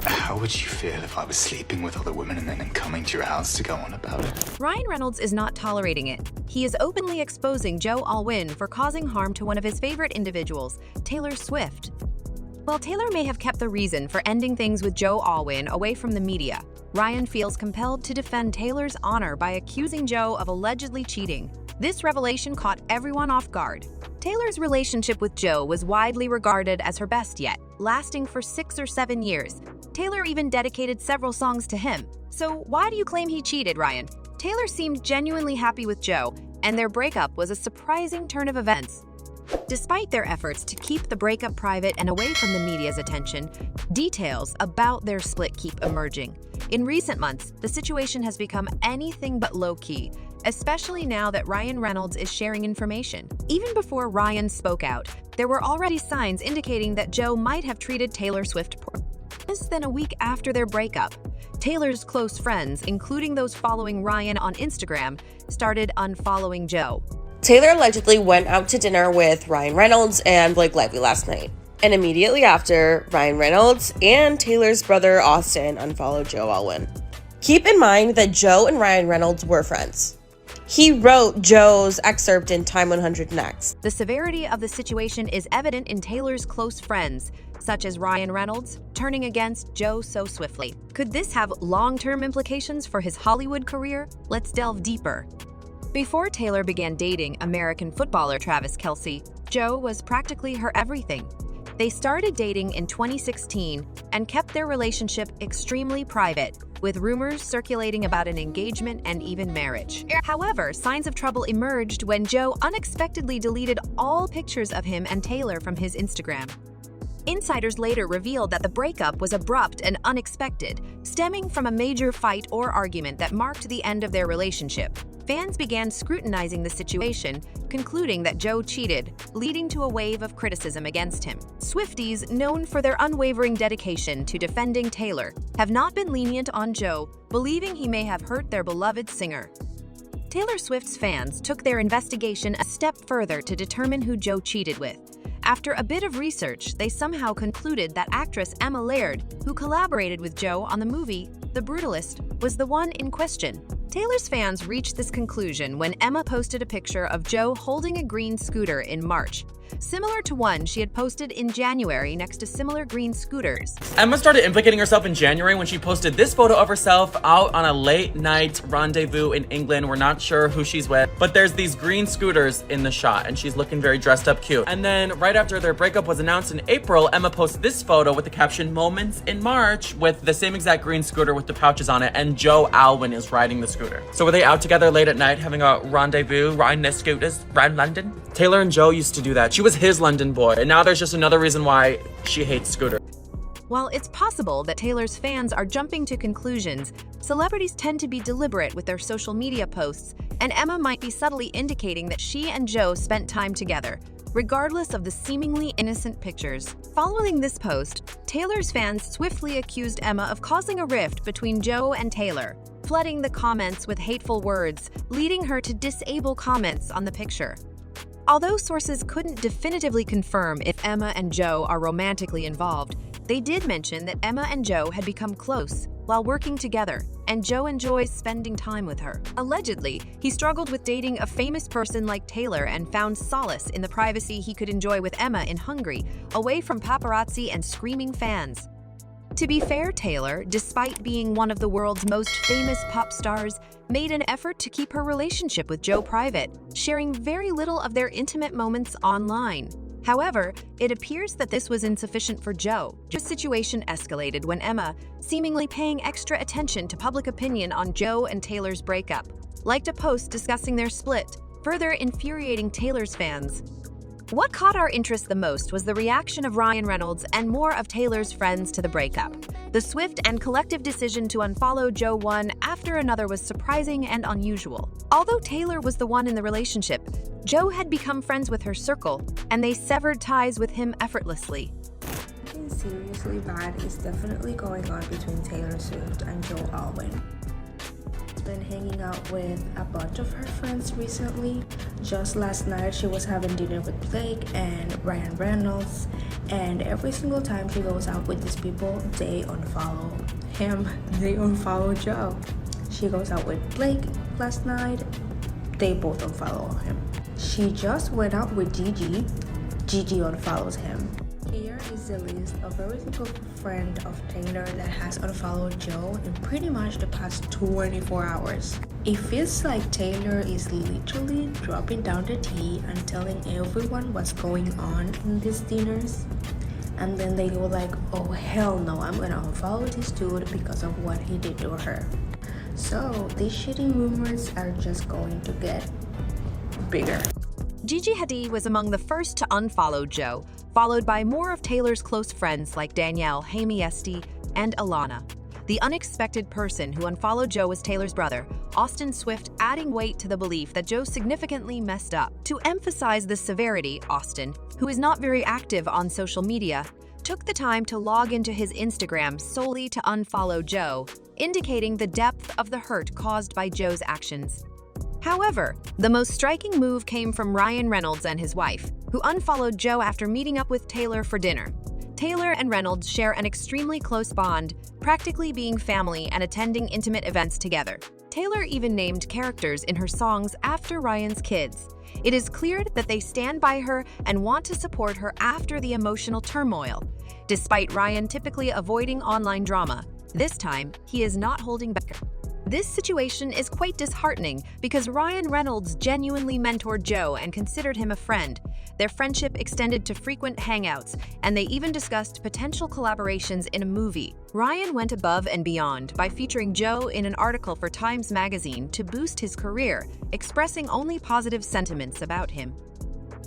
How would you feel if I was sleeping with other women and then coming to your house to go on about it? Ryan Reynolds is not tolerating it. He is openly exposing Joe Alwyn for causing harm to one of his favorite individuals, Taylor Swift. While Taylor may have kept the reason for ending things with Joe Alwyn away from the media, Ryan feels compelled to defend Taylor's honor by accusing Joe of allegedly cheating. This revelation caught everyone off guard. Taylor's relationship with Joe was widely regarded as her best yet, lasting for 6 or 7 years. Taylor even dedicated several songs to him. So why do you claim he cheated, Ryan? Taylor seemed genuinely happy with Joe, and their breakup was a surprising turn of events. Despite their efforts to keep the breakup private and away from the media's attention, details about their split keep emerging. In recent months, the situation has become anything but low-key, especially now that Ryan Reynolds is sharing information. Even before Ryan spoke out, there were already signs indicating that Joe might have treated Taylor Swift poorly. Less than a week after their breakup, Taylor's close friends, including those following Ryan on Instagram, started unfollowing Joe. Taylor allegedly went out to dinner with Ryan Reynolds and Blake Lively last night. And immediately after, Ryan Reynolds and Taylor's brother Austin unfollowed Joe Alwyn. Keep in mind that Joe and Ryan Reynolds were friends. He wrote Joe's excerpt in Time 100 Next. The severity of the situation is evident in Taylor's close friends, such as Ryan Reynolds, turning against Joe so swiftly. Could this have long-term implications for his Hollywood career? Let's delve deeper. Before Taylor began dating American footballer Travis Kelce, Joe was practically her everything. They started dating in 2016 and kept their relationship extremely private, with rumors circulating about an engagement and even marriage. However, signs of trouble emerged when Joe unexpectedly deleted all pictures of him and Taylor from his Instagram. Insiders later revealed that the breakup was abrupt and unexpected, stemming from a major fight or argument that marked the end of their relationship. Fans began scrutinizing the situation, concluding that Joe cheated, leading to a wave of criticism against him. Swifties, known for their unwavering dedication to defending Taylor, have not been lenient on Joe, believing he may have hurt their beloved singer. Taylor Swift's fans took their investigation a step further to determine who Joe cheated with. After a bit of research, they somehow concluded that actress Emma Laird, who collaborated with Joe on the movie The Brutalist, was the one in question. Taylor's fans reached this conclusion when Emma posted a picture of Joe holding a green scooter in March, similar to one she had posted in January next to similar green scooters. Emma started implicating herself in January when she posted this photo of herself out on a late-night rendezvous in England. We're not sure who she's with, but there's these green scooters in the shot, and she's looking very dressed up cute. And then right after their breakup was announced in April, Emma posted this photo with the caption, "Moments in March," with the same exact green scooter with the pouches on it, and Joe Alwyn is riding the scooter. So were they out together late at night having a rendezvous, riding their scooters around London? Taylor and Joe used to do that. She was his London boy, and now there's just another reason why she hates scooters. While it's possible that Taylor's fans are jumping to conclusions, celebrities tend to be deliberate with their social media posts, and Emma might be subtly indicating that she and Joe spent time together, regardless of the seemingly innocent pictures. Following this post, Taylor's fans swiftly accused Emma of causing a rift between Joe and Taylor, flooding the comments with hateful words, leading her to disable comments on the picture. Although sources couldn't definitively confirm if Emma and Joe are romantically involved, they did mention that Emma and Joe had become close while working together, and Joe enjoys spending time with her. Allegedly, he struggled with dating a famous person like Taylor and found solace in the privacy he could enjoy with Emma in Hungary, away from paparazzi and screaming fans. To be fair, Taylor, despite being one of the world's most famous pop stars, made an effort to keep her relationship with Joe private, sharing very little of their intimate moments online. However, it appears that this was insufficient for Joe. The situation escalated when Emma, seemingly paying extra attention to public opinion on Joe and Taylor's breakup, liked a post discussing their split, further infuriating Taylor's fans. What caught our interest the most was the reaction of Ryan Reynolds and more of Taylor's friends to the breakup. The swift and collective decision to unfollow Joe one after another was surprising and unusual. Although Taylor was the one in the relationship, Joe had become friends with her circle, and they severed ties with him effortlessly. Something seriously bad is definitely going on between Taylor Swift and Joe Alwyn. been hanging out with a bunch of her friends recently. Just last night, she was having dinner with Blake and Ryan Reynolds, and every single time she goes out with these people, they unfollow him, they unfollow Joe. She goes out with Blake last night, they both unfollow him. She just went out with Gigi, Gigi unfollows him. Here is the list of every single friend of Taylor that has unfollowed Joe in pretty much the past 24 hours. It feels like Taylor is literally dropping down the tea and telling everyone what's going on in these dinners. And then they go like, oh hell no, I'm gonna unfollow this dude because of what he did to her. So these shitty rumors are just going to get bigger. Gigi Hadid was among the first to unfollow Joe, followed by more of Taylor's close friends like Danielle, Jamie Esti, and Alana. The unexpected person who unfollowed Joe was Taylor's brother, Austin Swift, adding weight to the belief that Joe significantly messed up. To emphasize the severity, Austin, who is not very active on social media, took the time to log into his Instagram solely to unfollow Joe, indicating the depth of the hurt caused by Joe's actions. However, the most striking move came from Ryan Reynolds and his wife, who unfollowed Joe after meeting up with Taylor for dinner. Taylor and Reynolds share an extremely close bond, practically being family and attending intimate events together. Taylor even named characters in her songs after Ryan's kids. It is clear that they stand by her and want to support her after the emotional turmoil. Despite Ryan typically avoiding online drama, this time he is not holding back. This situation is quite disheartening because Ryan Reynolds genuinely mentored Joe and considered him a friend. Their friendship extended to frequent hangouts, and they even discussed potential collaborations in a movie. Ryan went above and beyond by featuring Joe in an article for Times Magazine to boost his career, expressing only positive sentiments about him.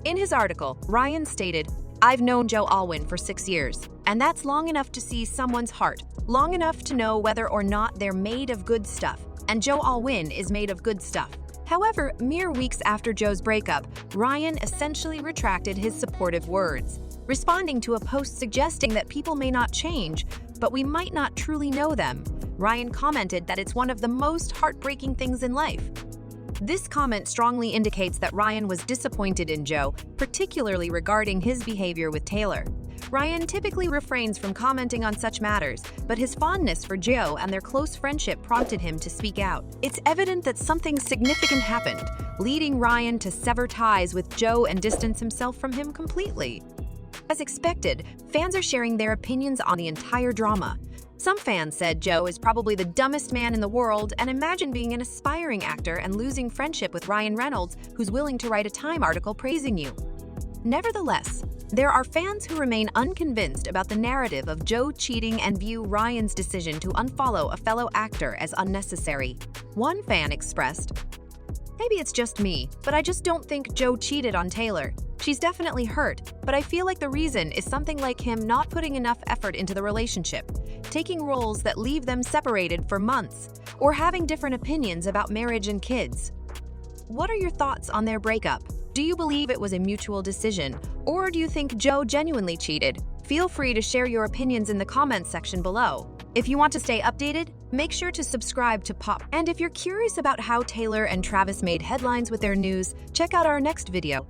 In his article, Ryan stated, "I've known Joe Alwyn for 6 years, and that's long enough to see someone's heart, long enough to know whether or not they're made of good stuff, and Joe Alwyn is made of good stuff." However, mere weeks after Joe's breakup, Ryan essentially retracted his supportive words, responding to a post suggesting that people may not change, but we might not truly know them. Ryan commented that it's one of the most heartbreaking things in life. This comment strongly indicates that Ryan was disappointed in Joe, particularly regarding his behavior with Taylor. Ryan typically refrains from commenting on such matters, but his fondness for Joe and their close friendship prompted him to speak out. It's evident that something significant happened, leading Ryan to sever ties with Joe and distance himself from him completely. As expected, fans are sharing their opinions on the entire drama. Some fans said Joe is probably the dumbest man in the world and imagine being an aspiring actor and losing friendship with Ryan Reynolds, who's willing to write a Time article praising you. Nevertheless, there are fans who remain unconvinced about the narrative of Joe cheating and view Ryan's decision to unfollow a fellow actor as unnecessary. One fan expressed, "Maybe it's just me, but I just don't think Joe cheated on Taylor. She's definitely hurt, but I feel like the reason is something like him not putting enough effort into the relationship, taking roles that leave them separated for months, or having different opinions about marriage and kids." What are your thoughts on their breakup? Do you believe it was a mutual decision, or do you think Joe genuinely cheated? Feel free to share your opinions in the comments section below. If you want to stay updated, make sure to subscribe to Pop. And if you're curious about how Taylor and Travis made headlines with their news, check out our next video.